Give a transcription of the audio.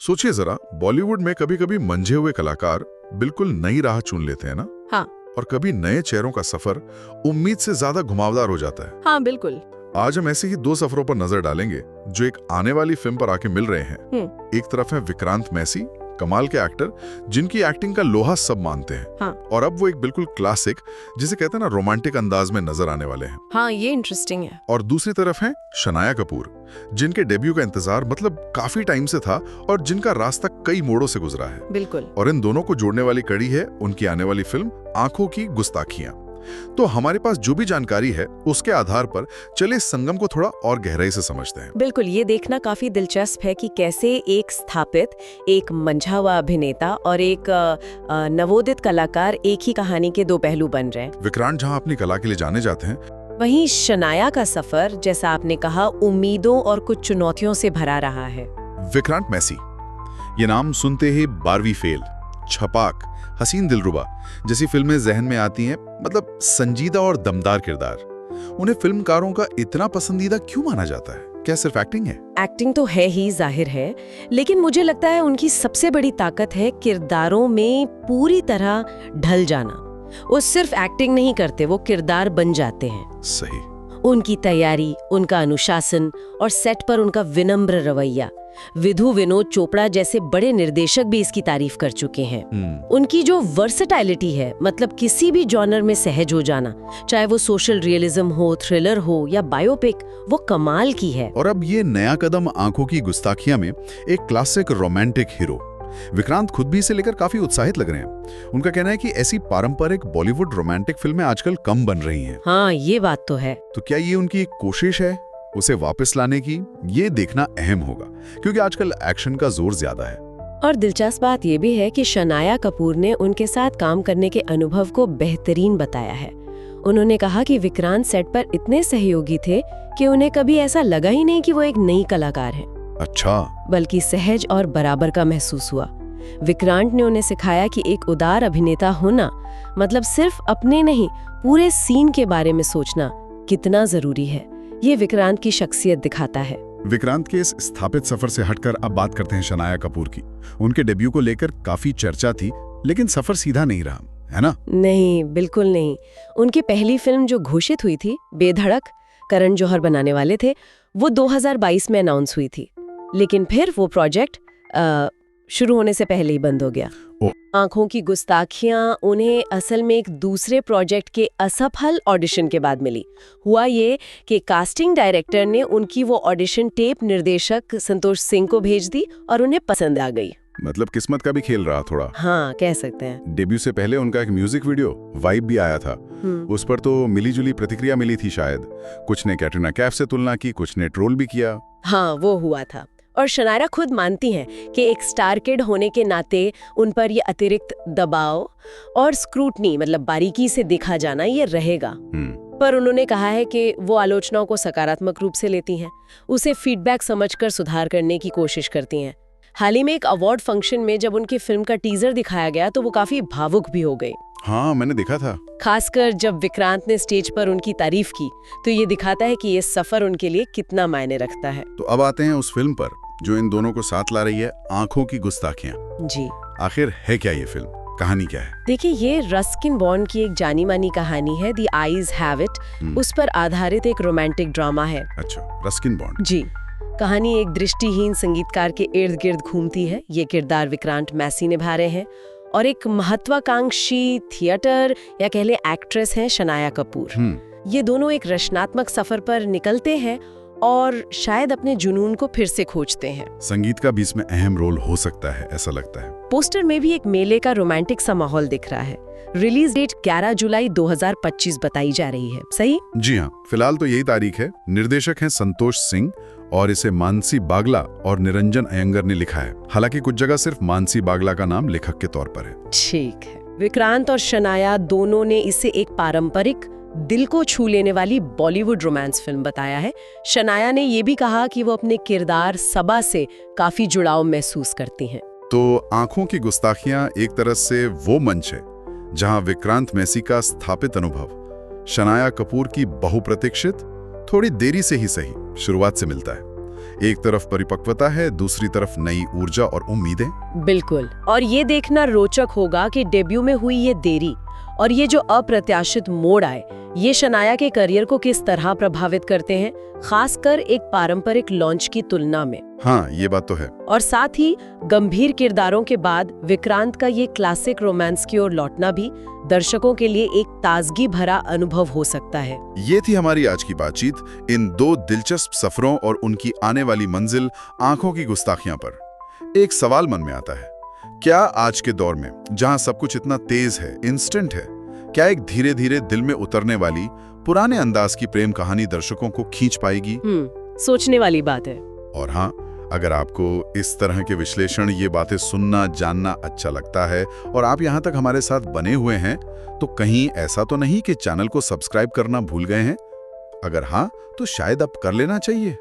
सोचिए जरा, बॉलीवुड में कभी कभी मंझे हुए कलाकार बिल्कुल नई राह चुन लेते हैं ना। हाँ। और कभी नए चेहरों का सफर उम्मीद से ज्यादा घुमावदार हो जाता है। हाँ बिल्कुल। आज हम ऐसे ही दो सफरों पर नजर डालेंगे जो एक आने वाली फिल्म पर आके मिल रहे हैं। एक तरफ है विक्रांत मैसी, कमाल के एक्टर जिनकी एक्टिंग का लोहा सब मानते हैं। हाँ। और अब वो एक बिल्कुल क्लासिक, जिसे कहते हैं ना, रोमांटिक अंदाज में नजर आने वाले हैं। हाँ, ये इंटरेस्टिंग है। और दूसरी तरफ है शनाया कपूर, जिनके डेब्यू का इंतजार मतलब काफी टाइम से था और जिनका रास्ता कई मोड़ों से गुजरा है। बिल्कुल। और इन दोनों को जोड़ने वाली कड़ी है उनकी आने वाली फिल्म आंखों की गुस्ताखियां। तो हमारे पास जो भी जानकारी है उसके आधार पर चले इस संगम को थोड़ा और गहराई से समझते हैं। बिल्कुल, ये देखना काफी दिलचस्प है कि कैसे एक स्थापित, एक मंझा हुआ अभिनेता और एक नवोदित कलाकार एक ही कहानी के दो पहलू बन रहे हैं। विक्रांत जहां अपनी कला के लिए जाने जाते हैं, वहीं शनाया का सफर, जैसा आपने कहा, उम्मीदों और कुछ चुनौतियों से भरा रहा है। विक्रांत मैसी, ये नाम सुनते ही 12वीं फेल, छपाक, हसीन दिलरुबा जैसी फिल्में जहन में आती हैं। मतलब संजीदा और दमदार किरदार। उन्हें फिल्मकारों का इतना पसंदीदा क्यों माना जाता है? क्या सिर्फ एक्टिंग है? एक्टिंग तो है ही, जाहिर है, लेकिन मुझे लगता है उनकी सबसे बड़ी ताकत है किरदारों में पूरी तरह ढल जाना। वो सिर्फ एक्टिंग नहीं करते, वो किरदार बन जाते हैं। सही। उनकी तैयारी, उनका अनुशासन और सेट पर उनका विनम्र रवैया। विधु विनोद चोपड़ा जैसे बड़े निर्देशक भी इसकी तारीफ कर चुके हैं। उनकी जो वर्सेटाइलिटी है, मतलब किसी भी जॉनर में सहज हो जाना, चाहे वो सोशल रियलिज्म हो, थ्रिलर हो या बायोपिक, वो कमाल की है। और अब ये नया कदम आंखों की गुस्ताखियां में एक क्लासिक रोमांटिक हीरो। विक्रांत खुद भी इसे लेकर काफी उत्साहित लग रहे हैं। उनका कहना है कि ऐसी पारंपरिक बॉलीवुड रोमांटिक फिल्में आजकल कम बन रही हैं। हाँ, ये बात तो है। तो क्या ये उनकी एक कोशिश है उसे वापस लाने की? ये देखना अहम होगा, क्योंकि आजकल एक्शन का जोर ज्यादा है। और दिलचस्प बात यह भी है कि शनाया कपूर ने उनके साथ काम करने के अनुभव को बेहतरीन बताया है। उन्होंने कहा कि विक्रांत सेट पर इतने सहयोगी थे कि उन्हें कभी ऐसा लगा ही नहीं कि वो एक नई कलाकार है। अच्छा। बल्कि सहज और बराबर का महसूस हुआ। विक्रांत ने उन्हें सिखाया कि एक उदार अभिनेता होना मतलब सिर्फ अपने नहीं, पूरे सीन के बारे में सोचना कितना जरूरी है। ये विक्रांत की शख्सियत दिखाता है। विक्रांत के इस स्थापित सफर से हटकर अब बात करते हैं शनाया कपूर की। उनके डेब्यू को लेकर काफी चर्चा थी, लेकिन सफर सीधा नहीं रहा, है ना? नहीं, बिल्कुल नहीं। उनकी पहली फिल्म जो घोषित हुई थी, बेधड़क, करण जौहर बनाने वाले थे, वो 2022 में अनाउंस हुई थी। लेकिन फिर वो प्रोजेक्ट शुरू होने से पहले ही बंद हो गया। आंखों की गुस्ताखियां उन्हें असल में एक दूसरे प्रोजेक्ट के असफल ऑडिशन के बाद मिली। हुआ ये कि कास्टिंग डायरेक्टर ने उनकी वो ऑडिशन टेप निर्देशक संतोष सिंह को भेज दी और उन्हें पसंद आ गई। मतलब किस्मत का भी खेल रहा थोड़ा। हाँ, कह सकते हैं। डेब्यू से पहले उनका एक म्यूजिक वीडियो वाइब भी आया था। उस पर तो मिलीजुली प्रतिक्रिया मिली थी शायद। कुछ ने कैटरीना कैफ से तुलना की, कुछ ने ट्रोल भी किया। हाँ, वो हुआ था। और शनाया खुद मानती हैं कि एक स्टार किड होने के नाते उन पर ये अतिरिक्त दबाव और स्क्रूटनी, मतलब बारीकी से देखा जाना, ये रहेगा। पर उन्होंने कहा है कि वो आलोचनाओं को सकारात्मक रूप से लेती हैं, उसे फीडबैक समझकर सुधार करने की कोशिश करती हैं। हाल ही में एक अवार्ड फंक्शन में जब उनकी फिल्म का टीजर दिखाया गया तो वो काफी भावुक भी हो गई। हाँ, मैंने देखा था। खासकर जब विक्रांत ने स्टेज पर उनकी तारीफ की, तो ये दिखाता है कि ये सफर उनके लिए कितना मायने रखता है। तो अब आते हैं उस फिल्म पर जो इन दोनों को साथ ला रही है, आंखों की गुस्ताखियां। जी। आखिर है क्या ये फिल्म? कहानी क्या है? देखिए, ये रस्किन बॉन्ड की एक जानी मानी कहानी है, द आईज हैव इट। उस पर आधारित एक रोमांटिक ड्रामा है। अच्छा, रस्किन बॉन्ड। जी। कहानी एक दृष्टिहीन संगीतकार के इर्द गिर्द घूमती है। ये किरदार विक्रांत मैसी निभा रहे हैं और एक महत्वाकांक्षी थिएटर या कह ले एक्ट्रेस हैं शनाया कपूर। ये दोनों एक रचनात्मक सफर पर निकलते हैं और शायद अपने जुनून को फिर से खोजते हैं। संगीत का भी इसमें अहम रोल हो सकता है, ऐसा लगता है। पोस्टर में भी एक मेले का रोमांटिक सा माहौल दिख रहा है। रिलीज डेट 11 जुलाई 2025 बताई जा रही है। सही? जी हाँ, फिलहाल तो यही तारीख है। निर्देशक हैं संतोष सिंह और इसे मानसी बागला और निरंजन अयंगर ने लिखा है। हालांकि कुछ जगह सिर्फ मानसी बागला का नाम लेखक के तौर पर है। ठीक है। विक्रांत और शनाया दोनों ने इसे एक पारंपरिक, दिल को छू लेने वाली बॉलीवुड रोमांस फिल्म बताया है। शनाया ने यह भी कहा कि वो अपने किरदार सबा से काफी जुड़ाव महसूस करती हैं। तो आंखों की गुस्ताखियां एक तरह से वो मंच है जहां विक्रांत मैसी का स्थापित अनुभव शनाया कपूर की बहुप्रतीक्षित, थोड़ी देरी से ही सही, शुरुआत से मिलता है। एक तरफ परिपक्वता है, दूसरी तरफ नई ऊर्जा और उम्मीदें। बिल्कुल। और ये देखना रोचक होगा कि डेब्यू में हुई ये देरी और ये जो अप्रत्याशित मोड़ आए, ये शनाया के करियर को किस तरह प्रभावित करते हैं, खासकर एक पारंपरिक लॉन्च की तुलना में। हाँ, ये बात तो है। और साथ ही गंभीर किरदारों के बाद विक्रांत का ये क्लासिक रोमांस की ओर लौटना भी दर्शकों के लिए एक ताजगी भरा अनुभव हो सकता है। ये थी हमारी आज की बातचीत इन दो दिलचस्प सफरों और उनकी आने वाली मंजिल आंखों की गुस्ताखियां पर। एक सवाल मन में आता है, क्या आज के दौर में जहां सब कुछ इतना तेज है, इंस्टेंट है, क्या एक धीरे धीरे दिल में उतरने वाली पुराने अंदाज की प्रेम कहानी दर्शकों को खींच पाएगी? सोचने वाली बात है। और हाँ, अगर आपको इस तरह के विश्लेषण, ये बातें सुनना जानना अच्छा लगता है और आप यहाँ तक हमारे साथ बने हुए हैं, तो कहीं ऐसा तो नहीं कि चैनल को सब्सक्राइब करना भूल गए हैं? अगर हाँ, तो शायद अब कर लेना चाहिए।